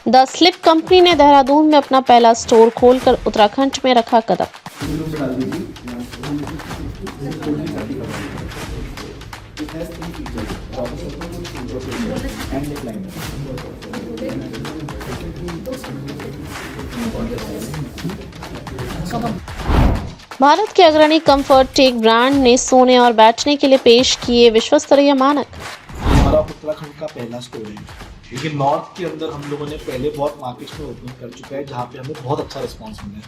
The sleep company ने देहरादून में अपना पहला स्टोर खोलकर उत्तराखंड में रखा कदम। भारत के अग्रणी कंफर्ट टेक ब्रांड ने सोने और बैठने के लिए पेश किए विश्व स्तरीय मानक। हमारा उत्तराखंड का पहला स्टोर है, लेकिन नॉर्थ के अंदर हम लोगों ने पहले बहुत मार्केट्स में ओपनिंग कर चुका है जहाँ पे हमें बहुत अच्छा रिस्पांस मिला है।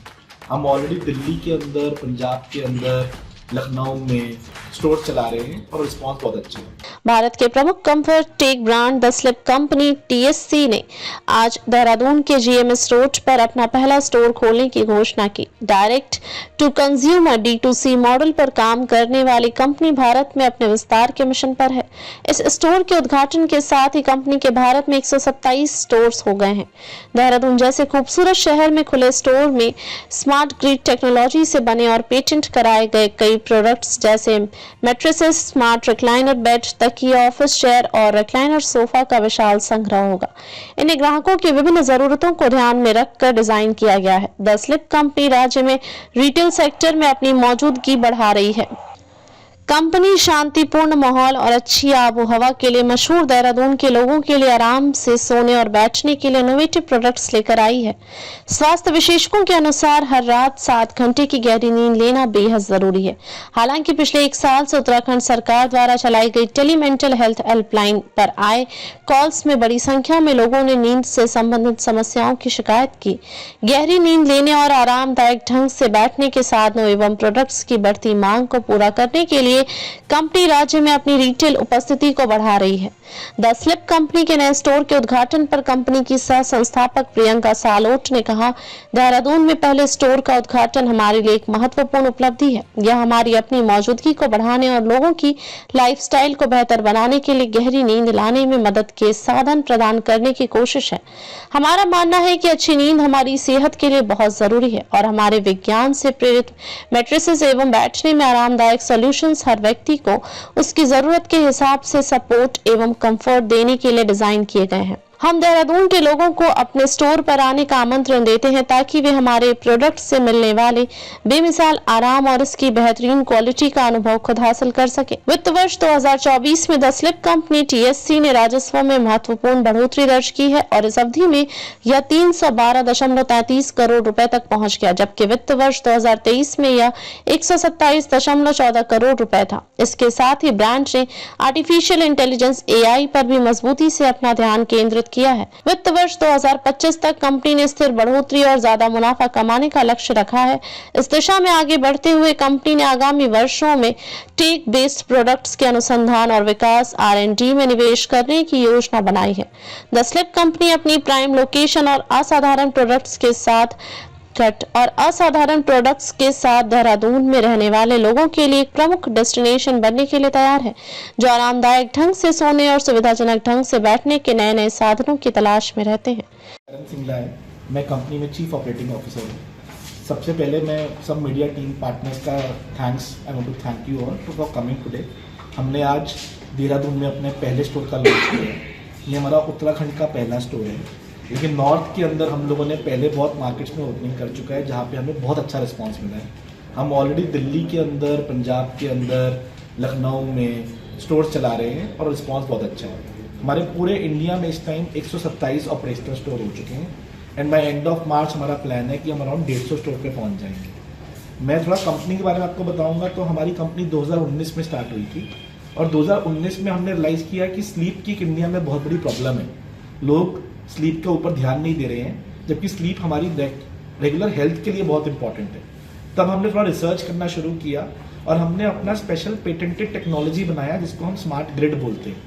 हम ऑलरेडी दिल्ली के अंदर, पंजाब के अंदर, लखनऊ में स्टोर चला रहे हैं और रिस्पांस बहुत अच्छा है। भारत के प्रमुख comfort tech brand the sleep company TSC ने आज देहरादून के GMS रोड पर अपना पहला स्टोर खोलने की घोषणा की। Direct to consumer D2C model पर काम करने वाली कंपनी भारत में अपने विस्तार के मिशन पर है। इस स्टोर के उद्घाटन के साथ ही कंपनी के भारत में 127 स्टोर्स हो गए हैं। देहरादून जैसे खूबसूरत शहर में खुले स्टोर में स्मार्ट ग्रिड टेक्नोलॉजी से बने और पेटेंट कराए गए कई प्रोडक्ट्स जैसे मैट्रेसेस, स्मार्ट रिक्लाइनर बेड, तकिया, ऑफिस चेयर और रिक्लाइनर सोफा का विशाल संग्रह होगा। इन्हें ग्राहकों की विभिन्न जरूरतों को ध्यान में रखकर डिजाइन किया गया है। द स्लिप कंपनी राज्य में रिटेल सेक्टर में अपनी मौजूदगी बढ़ा रही है। कंपनी शांतिपूर्ण माहौल और अच्छी आबोहवा के लिए मशहूर देहरादून के लोगों के लिए आराम से सोने और बैठने के लिए इनोवेटिव प्रोडक्ट्स लेकर आई है। स्वास्थ्य विशेषज्ञों के अनुसार हर रात 7 घंटे की गहरी नींद लेना बेहद जरूरी है। हालांकि पिछले 1 साल से उत्तराखंड सरकार द्वारा चलाई गई टेली मेंटल हेल्थ हेल्पलाइन पर आए कॉल्स में बड़ी संख्या में लोगों ने नींद से संबंधित समस्याओं की शिकायत की। गहरी नींद लेने और आरामदायक ढंग से बैठने के साधनों एवं प्रोडक्ट्स की बढ़ती मांग को पूरा करने के लिए कंपनी राज्य में अपनी रिटेल उपस्थिति को बढ़ा रही है। द स्लिप कंपनी के नए स्टोर के उद्घाटन पर कंपनी की सह संस्थापक प्रियंका सालोट ने कहा, देहरादून में पहले स्टोर का उद्घाटन हमारे लिए एक महत्वपूर्ण उपलब्धि है। यह हमारी अपनी मौजूदगी को बढ़ाने और लोगों की लाइफस्टाइल को बेहतर बनाने के लिए गहरी नींद लाने में मदद के साधन प्रदान करने की कोशिश है। हमारा मानना है कि अच्छी नींद हमारी सेहत के लिए बहुत जरूरी है और हमारे विज्ञान से प्रेरित मैट्रेसेस एवं बैठने में आरामदायक सॉल्यूशंस हर व्यक्ति को उसकी जरूरत के हिसाब से सपोर्ट एवं कंफर्ट देने के लिए डिजाइन किए गए हैं। हम देहरादून के लोगों को अपने स्टोर पर आने का आमंत्रण देते हैं ताकि वे हमारे प्रोडक्ट से मिलने वाले बेमिसाल आराम और इसकी बेहतरीन क्वालिटी का अनुभव खुद हासिल कर सके। वित्त वर्ष 2024 में द स्लिप कंपनी TSC ने राजस्व में महत्वपूर्ण बढ़ोतरी दर्ज की है और इस अवधि में यह 312.33 करोड़ रुपए तक पहुंच गया, जबकि वित्त वर्ष 2023 में यह 127.14 करोड़ रुपए था। इसके साथ ही ब्रांड ने आर्टिफिशियल इंटेलिजेंस AI पर भी मजबूती से अपना ध्यान केंद्रित किया है। वित्त वर्ष 2025 तक कंपनी ने स्थिर बढ़ोतरी और ज्यादा मुनाफा कमाने का लक्ष्य रखा है। इस दिशा में आगे बढ़ते हुए कंपनी ने आगामी वर्षों में टेक बेस्ड प्रोडक्ट्स के अनुसंधान और विकास R&D में निवेश करने की योजना बनाई है। द स्लिप कंपनी अपनी प्राइम लोकेशन और असाधारण प्रोडक्ट्स के साथ देहरादून में रहने वाले लोगों के लिए एक प्रमुख डेस्टिनेशन बनने के लिए तैयार है, जो आरामदायक ढंग से सोने और सुविधाजनक ढंग से बैठने के नए नए साधनों की तलाश में रहते हैं। करण सिंगला है, मैं कंपनी में चीफ ऑपरेटिंग ऑफिसर हूँ। सबसे पहले मैं सब मीडिया टीम पार्टनर्स का I want to thank you all for coming today. हमने आज देहरादून में अपने पहले स्टोर का लॉन्च किया। ये हमारा उत्तराखंड का पहला स्टोर है, लेकिन नॉर्थ के अंदर हम लोगों ने पहले बहुत मार्केट्स में ओपनिंग कर चुका है जहाँ पे हमें बहुत अच्छा रिस्पांस मिला है। हम ऑलरेडी दिल्ली के अंदर, पंजाब के अंदर, लखनऊ में स्टोर चला रहे हैं और रिस्पांस बहुत अच्छा है। हमारे पूरे इंडिया में इस टाइम 127 ऑपरेशनल स्टोर हो चुके हैं and by end of March हमारा प्लान है कि हम अराउंड 150 स्टोर पे पहुंच जाएंगे। मैं थोड़ा कंपनी के बारे में आपको बताऊंगा। तो हमारी कंपनी 2019 में स्टार्ट हुई थी और 2019 में हमने रियलाइज़ किया कि स्लीप की इंडिया में बहुत बड़ी प्रॉब्लम है। लोग स्लीप के ऊपर ध्यान नहीं दे रहे हैं, जबकि स्लीप हमारी रेगुलर हेल्थ के लिए बहुत इंपॉर्टेंट है। तब हमने थोड़ा रिसर्च करना शुरू किया और हमने अपना स्पेशल पेटेंटेड टेक्नोलॉजी बनाया जिसको हम स्मार्ट ग्रिड बोलते हैं।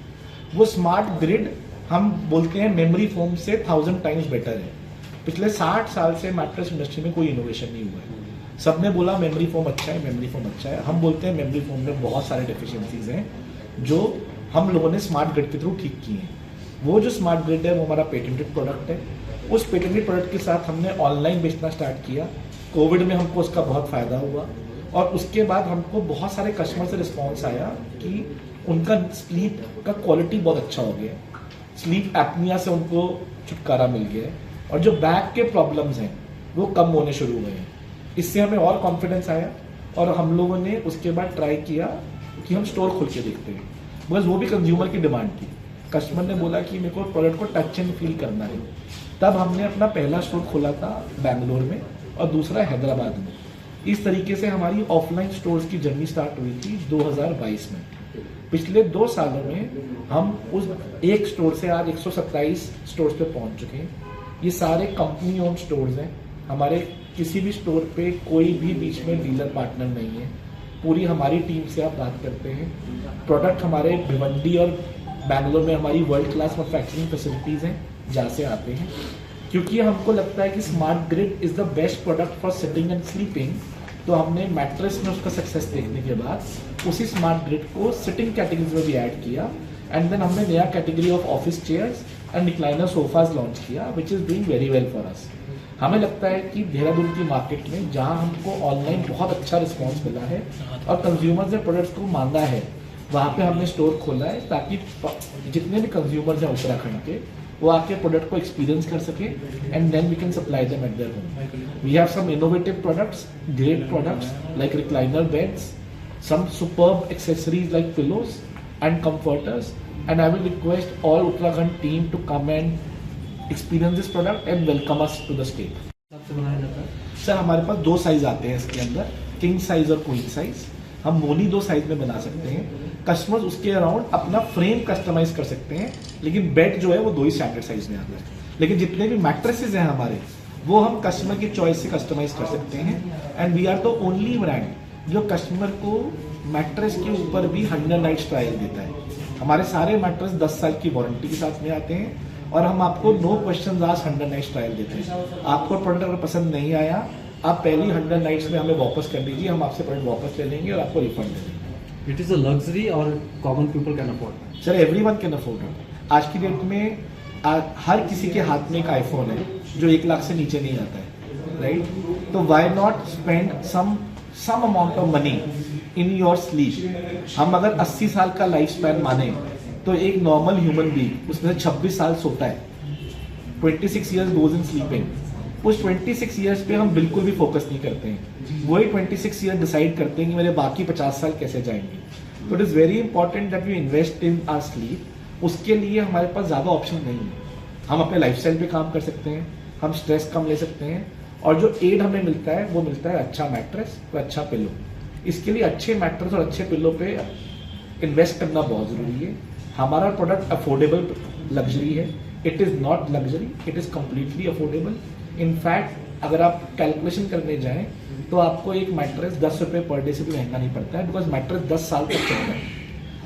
वो स्मार्ट ग्रिड हम बोलते हैं मेमोरी फोम से 1000 टाइम्स बेटर है। पिछले 60 साल से मैट्रेस इंडस्ट्री में कोई इनोवेशन नहीं हुआ है। सबने बोला मेमोरी फोम अच्छा है, मेमोरी फोम अच्छा है। हम बोलते हैं मेमोरी फोम में बहुत सारे डेफिशिएंसीज हैं जो हम लोगों ने स्मार्ट ग्रिड के थ्रू ठीक किए हैं। वो जो स्मार्ट ग्रिड है वो हमारा पेटेंटेड प्रोडक्ट है। उस पेटेंटेड प्रोडक्ट के साथ हमने ऑनलाइन बेचना स्टार्ट किया। कोविड में हमको उसका बहुत फायदा हुआ और उसके बाद हमको बहुत सारे कस्टमर से रिस्पॉन्स आया कि उनका स्लीप का क्वालिटी बहुत अच्छा हो गया। स्लीप एपनिया से उनको छुटकारा मिल गया है और जो बैक के प्रॉब्लम्स हैं वो कम होने शुरू हुए हैं। इससे हमें और कॉन्फिडेंस आया और हम लोगों ने उसके बाद ट्राई किया कि हम स्टोर खोल के देखते हैं, बस वो भी कंज्यूमर की डिमांड थी। कस्टमर ने बोला कि मेरे को प्रोडक्ट को टच एंड फील करना है। तब हमने अपना पहला स्टोर खोला था बेंगलोर में और दूसरा हैदराबाद में। इस तरीके से हमारी ऑफलाइन स्टोर्स की जर्नी स्टार्ट हुई थी 2022 में। पिछले 2 सालों में हम उस एक स्टोर से आज 127 स्टोर्स पे पहुंच चुके हैं। ये सारे कंपनी ओन स्टोर्स हैं। हमारे किसी भी स्टोर पे कोई भी बीच में डीलर पार्टनर नहीं है। पूरी हमारी टीम से आप बात करते हैं। प्रोडक्ट हमारे भिवंडी और बैंगलोर में हमारी वर्ल्ड क्लास मैन्युफैक्चरिंग फैसिलिटीज़ हैं जहाँ से आते हैं, क्योंकि हमको लगता है कि smart grid is the best product for sitting and sleeping. तो हमने मैट्रेस में उसका सक्सेस देखने के बाद उसी स्मार्ट ग्रिड को सिटिंग कैटेगरीज में भी ऐड किया एंड देन हमने नया category of office chairs and recliner sofas launch किया which is doing very well for us. हमें लगता है कि देहरादून की मार्केट में जहां हमको ऑनलाइन बहुत अच्छा रिस्पांस मिला है और कंज्यूमर्स ने प्रोडक्ट्स को मांगा है, वहां पे हमने स्टोर खोला है ताकि जितने भी कंज्यूमर्स हैं उत्तराखंड के वो आके प्रोडक्ट को एक्सपीरियंस कर सके and then we can supply them at their home. We have some innovative products, great products like recliner beds, some superb accessories like pillows and comforters, and I will request all Uttarakhand team to come and experience this product and welcome us to the state. सबसे बनाया जाता है sir हमारे पास 2 size आते हैं इसके अंदर, king size और क्वीन साइज। हम मोनी 2 साइज में बना सकते हैं। कस्टमर्स उसके अराउंड अपना फ्रेम कस्टमाइज कर सकते हैं, लेकिन बेड जो है वो 2 ही स्टैंडर्ड साइज में आता है। लेकिन जितने भी मैट्रेसेस हैं हमारे वो हम कस्टमर की चॉइस से कस्टमाइज कर सकते हैं and we are the only brand जो कस्टमर को मैट्रेस के ऊपर भी 100 नाइट्स ट्रायल देता है। हमारे सारे मैट्रेस 10 साल की वारंटी के साथ में आते हैं और हम आपको no question asked 100 nights trial देते हैं। आपको प्रोडक्ट अगर पसंद नहीं आया, आप पहली 100 नाइट्स में हमें वापस कर दीजिए, हम आपसे प्रोडक्ट वापस ले लेंगे और आपको रिफंड दे देंगे। इट इज़ अ लग्जरी और common people can afford. Sir everyone can afford it. आज की डेट में हर किसी के हाथ में एक आईफोन है जो 1 लाख से नीचे नहीं आता है, राइट? तो why not spend some amount of money in your sleep. हम अगर 80 साल का लाइफ स्पैन माने तो एक नॉर्मल ह्यूमन बीइंग उसमें से 26 साल सोता है, 26 ईयर्स गोज इन स्लीपिंग। उस 26 ईयर्स पे हम बिल्कुल भी फोकस नहीं करते हैं। वही 26 ईयर डिसाइड करते हैं कि मेरे बाकी 50 साल कैसे जाएंगे। तो it is very important that we invest in our sleep. उसके लिए हमारे पास ज़्यादा ऑप्शन नहीं है। हम अपने लाइफस्टाइल पे काम कर सकते हैं, हम स्ट्रेस कम ले सकते हैं और जो एड हमें मिलता है वो मिलता है अच्छा मैट्रेस और अच्छा पिलो। इसके लिए अच्छे मैट्रेस और अच्छे पिलो पे इन्वेस्ट करना बहुत ज़रूरी है। हमारा प्रोडक्ट अफोर्डेबल लग्जरी है। It is not luxury, it is completely affordable. In fact अगर आप कैलकुलेशन करने जाएं तो आपको एक मैट्रेस 10 रुपये पर डे से भी महंगा नहीं पड़ता है, बिकॉज मैट्रेस 10 साल तक चलता है।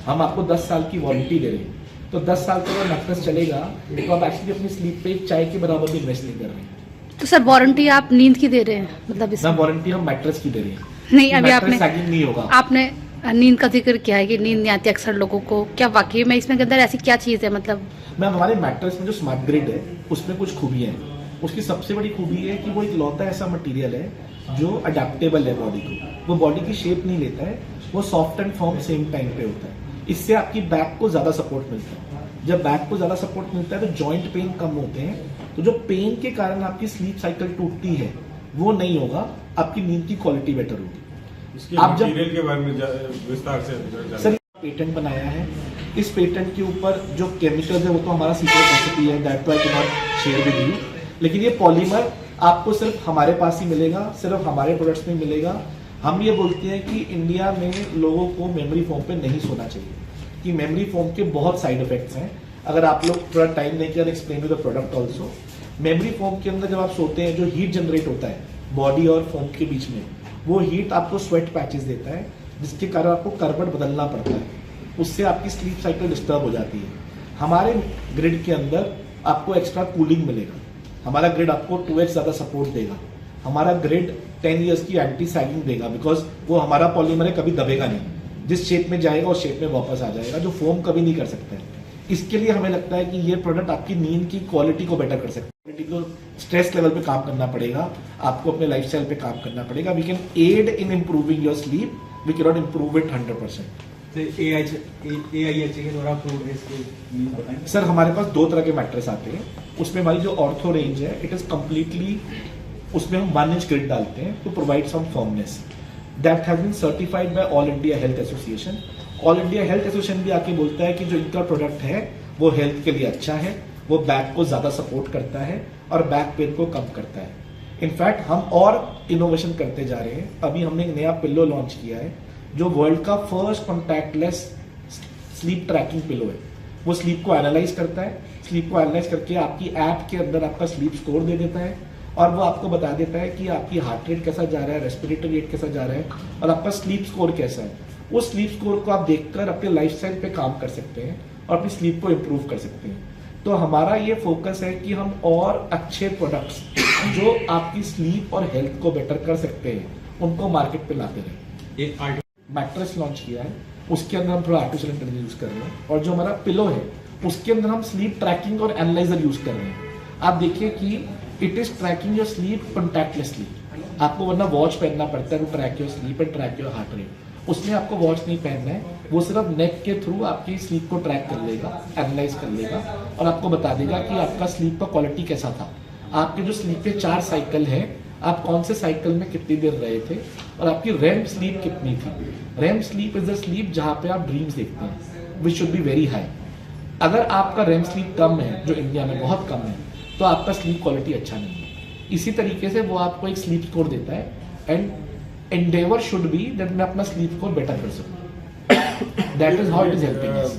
हम आपको 10 साल की वारंटी दे रहे हैं, तो 10 साल तक मैट्रेस चलेगा तो आप एक्चुअली अपनी स्लीप पे एक चाय के बराबर भी इन्वेस्ट नहीं कर रहे हैं। तो सर वारंटी आप नींद की दे रहे हैं, मतलब ना वारंटी हम मैट्रेस की दे रहे हैं। नहीं, अभी आपने सैगिंग नहीं होगा। आपने नींद का जिक्र किया है कि नींद नहीं आती अक्सर लोगों को, क्या वाकई में इसमें के अंदर ऐसी क्या चीज़ है? मतलब मैम हमारे मैट्रेस में जो स्मार्ट ग्रिड है उसमें कुछ खूबियाँ हैं। उसकी सबसे बड़ी खूबी है कि वो एक लौता ऐसा मटेरियल है जो अडेप्टेबल है बॉडी को। वो बॉडी की शेप नहीं लेता है, वो soft and firm same time पे होता है। इससे आपकी बैक को ज़्यादा सपोर्ट मिलता है। जब बैक को ज़्यादा सपोर्ट मिलता है तो जॉइंट पेन कम होते हैं। तो जो पेन के कारण आपकी स्लीप साइकिल टूटती है वो नहीं होगा, आपकी नींद की क्वालिटी बेटर होगी। इसके आप जब मटेरियल के बारे में विस्तार से सर पेटेंट बनाया है, इस पेटेंट के ऊपर जो केमिकल्स है वो तो हमारा सीक्रेट रेसिपी है, that I can not share with you. लेकिन ये पॉलीमर आपको सिर्फ हमारे पास ही मिलेगा, सिर्फ हमारे प्रोडक्ट्स में मिलेगा। हम ये बोलते हैं कि इंडिया में लोगों को मेमोरी फोम पे नहीं सोना चाहिए, कि मेमोरी फोम के बहुत साइड इफेक्ट्स हैं। अगर आप लोग थोड़ा टाइम नहीं किया explain to the product also. Memory foam के अंदर जब आप सोते हैं जो हीट जनरेट होता है बॉडी और फोम के बीच में, वो हीट आपको स्वेट पैचेस देता है जिसके कारण आपको करवट बदलना पड़ता है। उससे आपकी स्लीप साइकिल डिस्टर्ब हो जाती है। हमारे ग्रिड के अंदर आपको एक्स्ट्रा कूलिंग मिलेगा। हमारा ग्रिड आपको 2x ज़्यादा सपोर्ट देगा। हमारा ग्रिड 10 ईयर्स की एंटी सैगिंग देगा, बिकॉज वो हमारा पॉलीमर है, कभी दबेगा नहीं। जिस शेप में जाएगा उस शेप में वापस आ जाएगा, जो फोम कभी नहीं कर सकता है। इसके लिए हमें लगता है कि ये प्रोडक्ट आपकी नींद की क्वालिटी को बेटर कर सकता है। क्वालिटी को स्ट्रेस लेवल पे काम करना पड़ेगा, आपको अपने लाइफस्टाइल पे काम करना पड़ेगा। We can add in improving your sleep, we can not improve it 100%। AIHA के द्वारा अप्रूव्ड है इसके नींद बताएंगे? सर हमारे पास 2 तरह के मैट्रेस आते हैं। उसमें हमारी जो ऑर्थो रेंज है इट इज़ कम्प्लीटली, उसमें हम 1 इंच ग्रिड डालते हैं to provide some firmness. That has been certified by All India Health Association. All India Health Association भी आके बोलता है कि जो इनका प्रोडक्ट है वो हेल्थ के लिए अच्छा है, वो बैक को ज़्यादा सपोर्ट करता है और बैक पेन को कम करता है। इनफैक्ट हम और इनोवेशन करते जा रहे हैं। अभी हमने एक नया पिल्लो लॉन्च किया है जो वर्ल्ड का first contactless sleep tracking pillow है। वो स्लीप को एनालाइज करता है, स्लीप को एनालाइज करके आपकी ऐप के अंदर आपका स्लीप स्कोर दे देता है और वो आपको बता देता है कि आपकी हार्ट रेट कैसा जा रहा है, रेस्पिरेटरी रेट कैसा जा रहा है और आपका स्लीप स्कोर कैसा है। उस स्लीप स्कोर को आप देखकर अपने लाइफस्टाइल पे काम कर सकते हैं और अपनी स्लीप को इम्प्रूव कर सकते हैं। तो हमारा ये फोकस है कि हम और अच्छे प्रोडक्ट्स जो आपकी स्लीप और हेल्थ को बेटर कर सकते हैं उनको मार्केट पे लाते रहें। एक आर्ट मैट्रेस लॉन्च किया है, उसके अंदर हम थोड़ा आर्टिफिशियल इंटेलिजेंस यूज कर रहे हैं और जो हमारा पिलो है उसके अंदर हम स्लीप ट्रैकिंग और एनालाइजर यूज कर रहे हैं। आप देखिए कि it is tracking your sleep contactlessly. आपको वरना वॉच पहनना पड़ता है to track your sleep and track your heart rate. उसमें आपको वॉच नहीं पहनना है, वो सिर्फ नेक के थ्रू आपकी स्लीप को ट्रैक कर लेगा, एनालाइज कर लेगा और आपको बता देगा कि आपका स्लीप का क्वालिटी कैसा था। आपके जो स्लीप के 4 साइकिल हैं, आप कौन से साइकिल में कितनी देर रहे थे और आपकी रैम स्लीप कितनी थी। REM sleep is the sleep जहाँ पे आप ड्रीम्स देखते हैं, which should be very high. अगर आपका रैम स्लीप कम है, जो इंडिया में बहुत कम है, तो आपका स्लीप क्वालिटी अच्छा नहीं है। इसी तरीके से वो आपको एक स्लीप स्कोर देता है and Endeavour should be that मैं अपना स्लीप स्कोर बेटर कर सकूँ। That is how it is helping us.